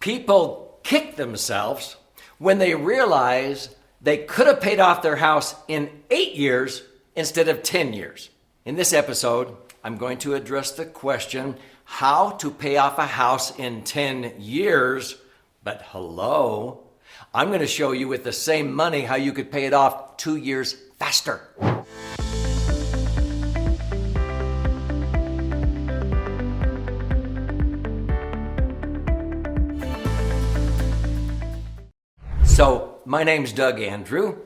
People kick themselves when they realize they could have paid off their house in 8 years instead of 10 years. In this episode, I'm going to address the question, how to pay off a house in 10 years. But hello, I'm going to show you with the same money how you could pay it off 2 years faster. So, my name's Doug Andrew.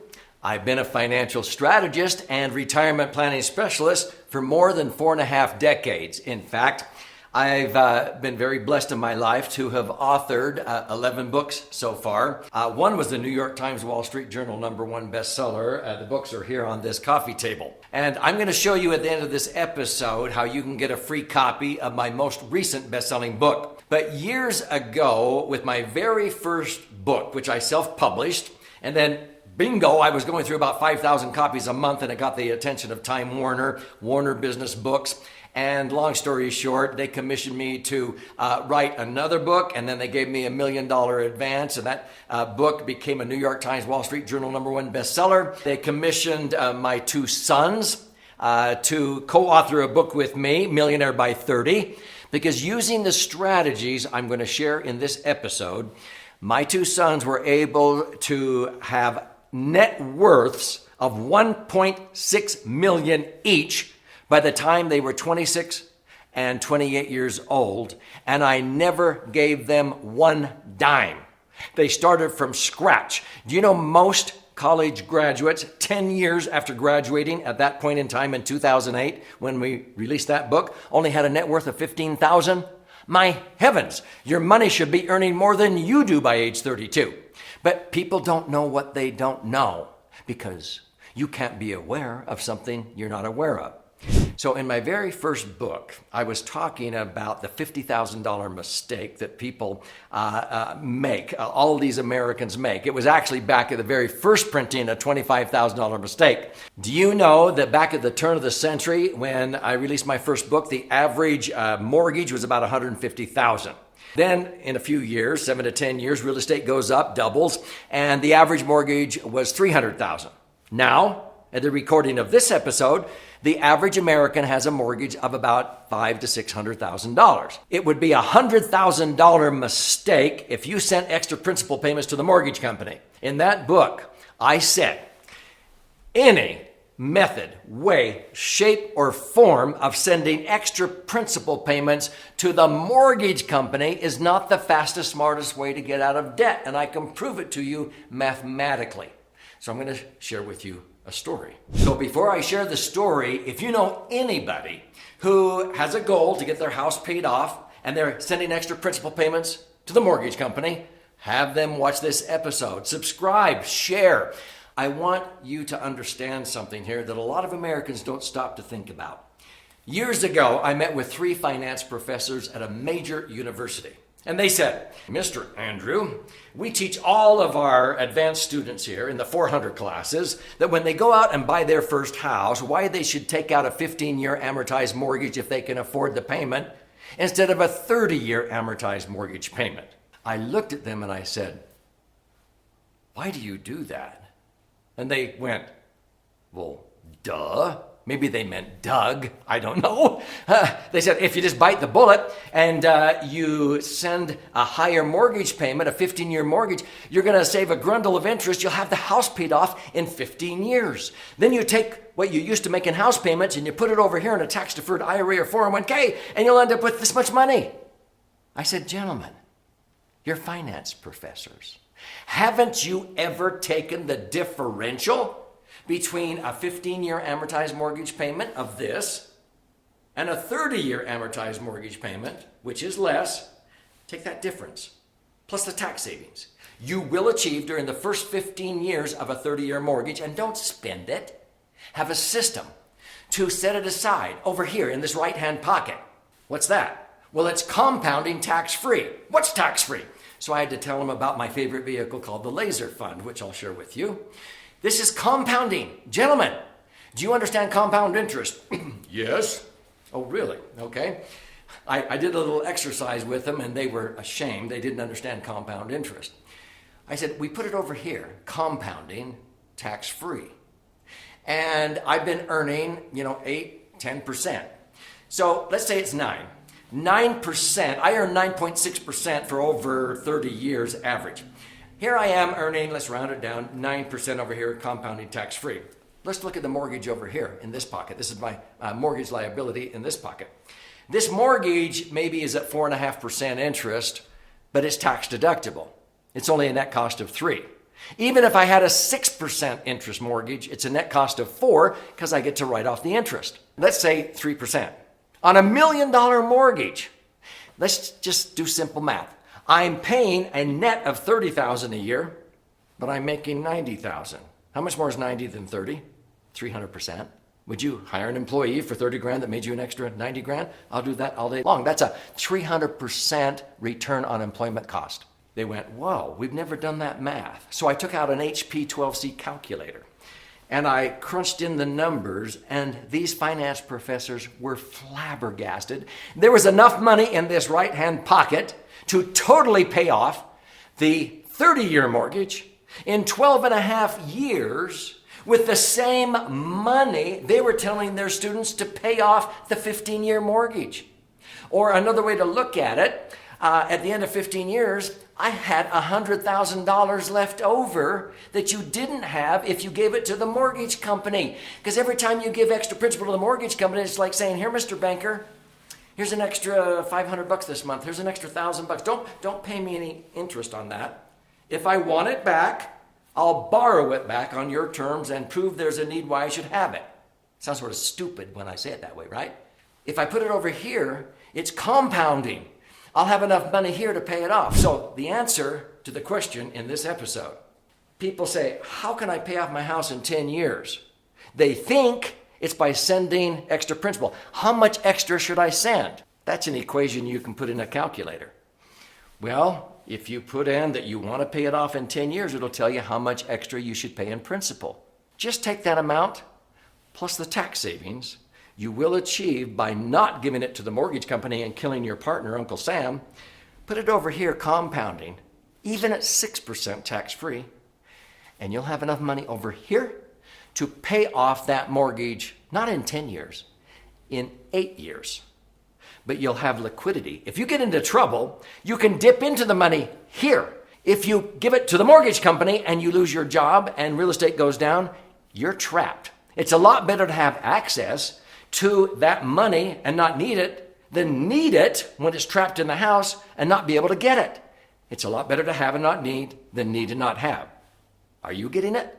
I've been a financial strategist and retirement planning specialist for more than 4.5 decades. In fact, I've been very blessed in my life to have authored 11 books so far. One was the New York Times Wall Street Journal #1 bestseller. The books are here on this coffee table. And I'm going to show you at the end of this episode how you can get a free copy of my most recent best-selling book. But years ago, with my very first book, which I self-published, and then bingo, I was going through about 5,000 copies a month, and it got the attention of Time Warner, Warner Business Books. And long story short, they commissioned me to write another book, and then they gave me $1 million advance, and that book became a New York Times Wall Street Journal #1 bestseller. They commissioned my two sons to co-author a book with me, Millionaire By 30, because using the strategies I'm going to share in this episode, my two sons were able to have net worths of $1.6 million each by the time they were 26 and 28 years old, and I never gave them one dime. They started from scratch. Do you know most college graduates, 10 years after graduating at that point in time in 2008, when we released that book, only had a net worth of $15,000? My heavens, your money should be earning more than you do by age 32. But people don't know what they don't know because you can't be aware of something you're not aware of. So in my very first book, I was talking about the $50,000 mistake that people make, all these Americans make. It was actually back at the very first printing, a $25,000 mistake. Do you know that back at the turn of the century, when I released my first book, the average mortgage was about $150,000. Then in a few years, 7 to 10 years, real estate goes up, doubles, and the average mortgage was $300,000. Now, at the recording of this episode, the average American has a mortgage of about $500,000 to $600,000. It would be a $100,000 mistake if you sent extra principal payments to the mortgage company. In that book, I said, any method, way, shape, or form of sending extra principal payments to the mortgage company is not the fastest, smartest way to get out of debt. And I can prove it to you mathematically. So I'm going to share with you a story. So before I share the story, if you know anybody who has a goal to get their house paid off and they're sending extra principal payments to the mortgage company, have them watch this episode, subscribe, share. I want you to understand something here that a lot of Americans don't stop to think about. Years ago, I met with 3 finance professors at a major university. And they said, Mr. Andrew, we teach all of our advanced students here in the 400 classes that when they go out and buy their first house, why they should take out a 15-year amortized mortgage if they can afford the payment instead of a 30-year amortized mortgage payment. I looked at them and I said, why do you do that? And they went, well, duh. Maybe they meant Doug. I don't know. They said, if you just bite the bullet and you send a higher mortgage payment, a 15-year mortgage, you're going to save a grundle of interest. You'll have the house paid off in 15 years. Then you take what you used to make in house payments and you put it over here in a tax-deferred IRA or 401k, and you'll end up with this much money. I said, gentlemen, you're finance professors. Haven't you ever taken the differential between a 15-year amortized mortgage payment of this and a 30-year amortized mortgage payment, which is less? Take that difference, plus the tax savings you will achieve during the first 15 years of a 30-year mortgage, and don't spend it. Have a system to set it aside over here in this right-hand pocket. What's that? Well, it's compounding tax-free. What's tax-free? So I had to tell them about my favorite vehicle called the Laser Fund, which I'll share with you. This is compounding. Gentlemen, do you understand compound interest? Yes. Oh, really? Okay. I did a little exercise with them and they were ashamed. They didn't understand compound interest. I said, we put it over here, compounding, tax-free. And I've been earning, 8, 10%. So let's say it's 9. 9%, I earn 9.6% for over 30 years average. Here I am earning, let's round it down, 9% over here, compounding tax-free. Let's look at the mortgage over here in this pocket. This is my mortgage liability in this pocket. This mortgage maybe is at 4.5% interest, but it's tax deductible. It's only a net cost of 3. Even if I had a 6% interest mortgage, it's a net cost of 4 because I get to write off the interest. Let's say 3%. On $1 million mortgage, let's just do simple math. I'm paying a net of $30,000 a year, but I'm making $90,000. How much more is 90 than 30? 300%. Would you hire an employee for 30 grand that made you an extra 90 grand? I'll do that all day long. That's a 300% return on employment cost. They went, whoa, we've never done that math. So I took out an HP 12C calculator and I crunched in the numbers, and these finance professors were flabbergasted. There was enough money in this right-hand pocket to totally pay off the 30-year mortgage in 12 and a half years with the same money they were telling their students to pay off the 15-year mortgage. Or another way to look at it, at the end of 15 years, I had $100,000 left over that you didn't have if you gave it to the mortgage company. Because every time you give extra principal to the mortgage company, it's like saying, here, Mr. Banker, here's an extra $500 this month. Here's an extra $1,000. Don't pay me any interest on that. If I want it back, I'll borrow it back on your terms and prove there's a need why I should have it. Sounds sort of stupid when I say it that way, right? If I put it over here, it's compounding. I'll have enough money here to pay it off. So the answer to the question in this episode, people say, how can I pay off my house in 10 years? They think it's by sending extra principal. How much extra should I send? That's an equation you can put in a calculator. Well, if you put in that you want to pay it off in 10 years, it'll tell you how much extra you should pay in principal. Just take that amount plus the tax savings you will achieve by not giving it to the mortgage company and killing your partner, Uncle Sam. Put it over here compounding, even at 6% tax-free, and you'll have enough money over here to pay off that mortgage, not in 10 years, in 8 years. But you'll have liquidity. If you get into trouble, you can dip into the money here. If you give it to the mortgage company and you lose your job and real estate goes down, you're trapped. It's a lot better to have access to that money and not need it than need it when it's trapped in the house and not be able to get it. It's a lot better to have and not need than need and not have. Are you getting it?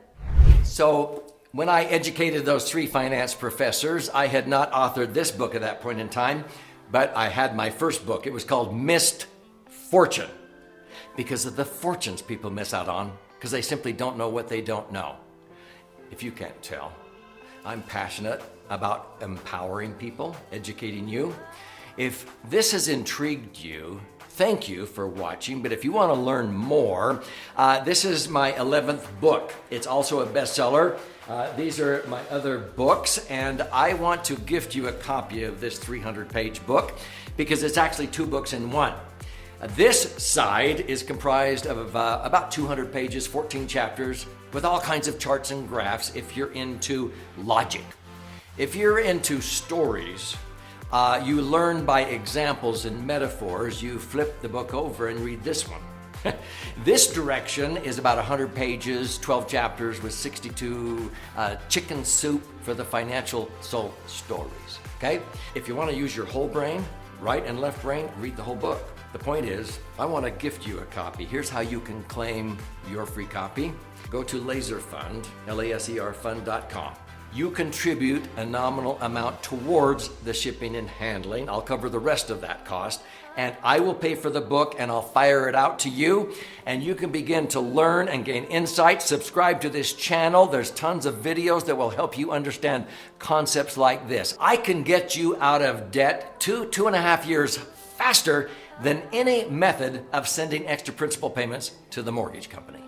So when I educated those 3 finance professors, I had not authored this book at that point in time, but I had my first book. It was called Missed Fortune, because of the fortunes people miss out on because they simply don't know what they don't know. If you can't tell, I'm passionate about empowering people, educating you. If this has intrigued you, thank you for watching. But if you want to learn more, this is my 11th book. It's also a bestseller. These are my other books, and I want to gift you a copy of this 300-page book because it's actually 2 books in one. This side is comprised of about 200 pages, 14 chapters, with all kinds of charts and graphs if you're into logic. If you're into stories, you learn by examples and metaphors. You flip the book over and read this one. This direction is about 100 pages, 12 chapters with 62 chicken soup for the financial soul stories. Okay? If you want to use your whole brain, right and left brain, read the whole book. The point is, I want to gift you a copy. Here's how you can claim your free copy. Go to LaserFund, laserfund.com. You contribute a nominal amount towards the shipping and handling. I'll cover the rest of that cost, and I will pay for the book, and I'll fire it out to you, and you can begin to learn and gain insight. Subscribe to this channel. There's tons of videos that will help you understand concepts like this. I can get you out of debt 2.5 years faster than any method of sending extra principal payments to the mortgage company.